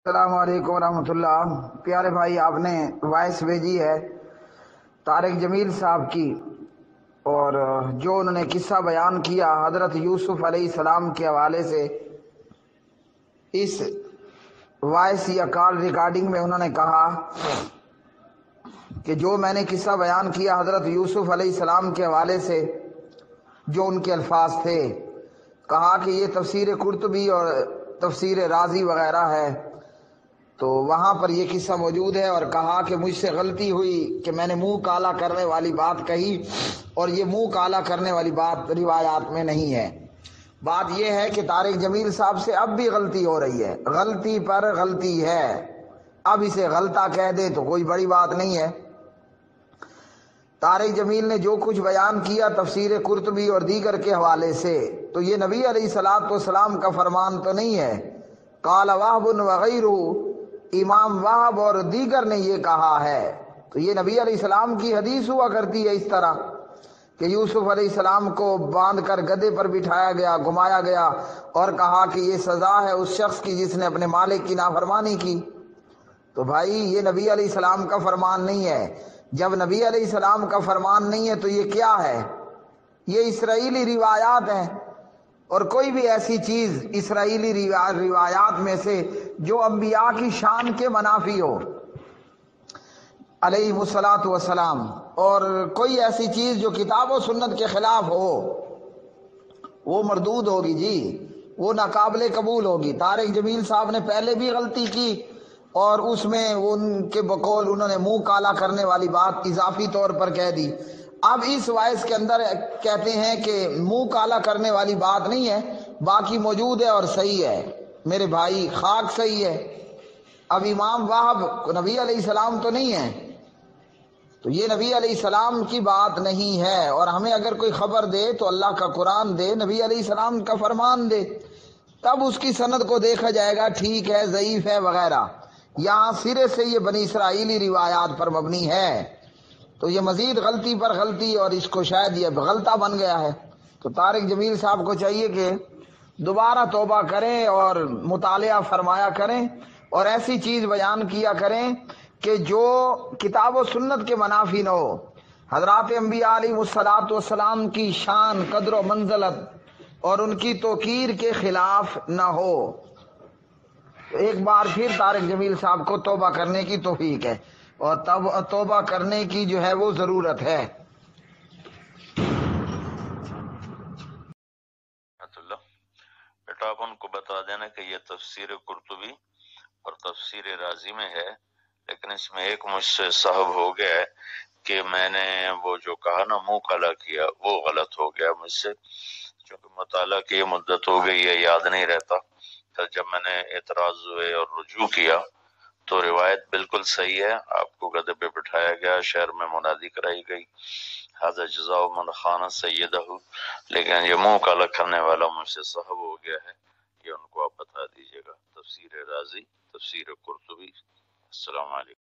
السلام علیکم ورحمۃ اللہ۔ پیارے بھائی، آپ نے وائس بھیجی ہے طارق جمیل صاحب کی، اور جو انہوں نے قصہ بیان کیا حضرت یوسف علیہ السلام کے حوالے سے، اس وائس یا کال ریکارڈنگ میں انہوں نے کہا کہ جو میں نے قصہ بیان کیا حضرت یوسف علیہ السلام کے حوالے سے، جو ان کے الفاظ تھے، کہا کہ یہ تفسیر قرطبی اور تفسیر رازی وغیرہ ہے، تو وہاں پر یہ قصہ موجود ہے، اور کہا کہ مجھ سے غلطی ہوئی کہ میں نے منہ کالا کرنے والی بات کہی، اور یہ منہ کالا کرنے والی بات روایات میں نہیں ہے۔ بات یہ ہے کہ طارق جمیل صاحب سے اب بھی غلطی ہو رہی ہے، غلطی پر غلطی ہے، اب اسے غلطہ کہہ دے تو کوئی بڑی بات نہیں ہے۔ طارق جمیل نے جو کچھ بیان کیا تفسیر قرطبی اور دیگر کے حوالے سے، تو یہ نبی علیہ الصلوۃ والسلام کا فرمان تو نہیں ہے۔ قال وہب وغیرہ، امام وہب اور دیگر نے یہ کہا ہے، تو یہ نبی علیہ السلام کی حدیث ہوا کرتی ہے اس طرح کہ یوسف علیہ السلام کو باندھ کر گدھے پر بٹھایا گیا، گھمایا گیا، اور کہا کہ یہ سزا ہے اس شخص کی جس نے اپنے مالک کی نافرمانی کی۔ تو بھائی، یہ نبی علیہ السلام کا فرمان نہیں ہے۔ جب نبی علیہ السلام کا فرمان نہیں ہے تو یہ کیا ہے؟ یہ اسرائیلی روایات ہیں، اور کوئی بھی ایسی چیز اسرائیلی روایات میں سے جو انبیاء کی شان کے منافی ہو علیہ الصلوۃ والسلام، اور کوئی ایسی چیز جو کتاب و سنت کے خلاف ہو، وہ مردود ہوگی جی، وہ ناقابل قبول ہوگی۔ طارق جمیل صاحب نے پہلے بھی غلطی کی، اور اس میں ان کے بقول انہوں نے منہ کالا کرنے والی بات اضافی طور پر کہہ دی۔ اب اس وائس کے اندر کہتے ہیں کہ منہ کالا کرنے والی بات نہیں ہے، باقی موجود ہے اور صحیح ہے۔ میرے بھائی، خاک صحیح ہے۔ اب امام وہب نبی علیہ السلام تو نہیں ہے، تو یہ نبی علیہ السلام کی بات نہیں ہے، اور ہمیں اگر کوئی خبر دے تو اللہ کا قرآن دے، نبی علیہ السلام کا فرمان دے، تب اس کی سند کو دیکھا جائے گا، ٹھیک ہے، ضعیف ہے وغیرہ۔ یہاں سرے سے یہ بنی اسرائیلی روایات پر مبنی ہے، تو یہ مزید غلطی پر غلطی، اور اس کو شاید یہ غلطہ بن گیا ہے۔ تو طارق جمیل صاحب کو چاہیے کہ دوبارہ توبہ کریں اور مطالعہ فرمایا کریں، اور ایسی چیز بیان کیا کریں کہ جو کتاب و سنت کے منافی نہ ہو، حضرات انبیاء علیہ الصلوۃ والسلام کی شان، قدر و منزلت اور ان کی توقیر کے خلاف نہ ہو۔ تو ایک بار پھر طارق جمیل صاحب کو توبہ کرنے کی توفیق ہے، اور توبہ کرنے کی جو ہے وہ ضرورت ہے۔ اللہ بیٹا، آپ ان کو بتا دینا کہ یہ تفسیر قرطبی اور تفسیر رازی میں ہے، لیکن اس میں ایک مجھ سے صحب ہو گیا ہے کہ میں نے وہ جو کہا نا منہ کالا کیا، وہ غلط ہو گیا مجھ سے، چونکہ مطالعہ کی مدت ہو گئی ہے، یاد نہیں رہتا۔ پھر جب میں نے اعتراض ہوئے اور رجوع کیا تو روایت بالکل صحیح ہے، آپ کو گدھے پہ بٹھایا گیا، شہر میں منادی کرائی گئی، ھذا جزاء من خان سیدہ، لیکن یہ منہ کالا کرنے والا مجھ سے صحب ہو گیا ہے، یہ ان کو آپ بتا دیجئے گا۔ تفسیر رازی، تفسیر قرطبی۔ السلام علیکم۔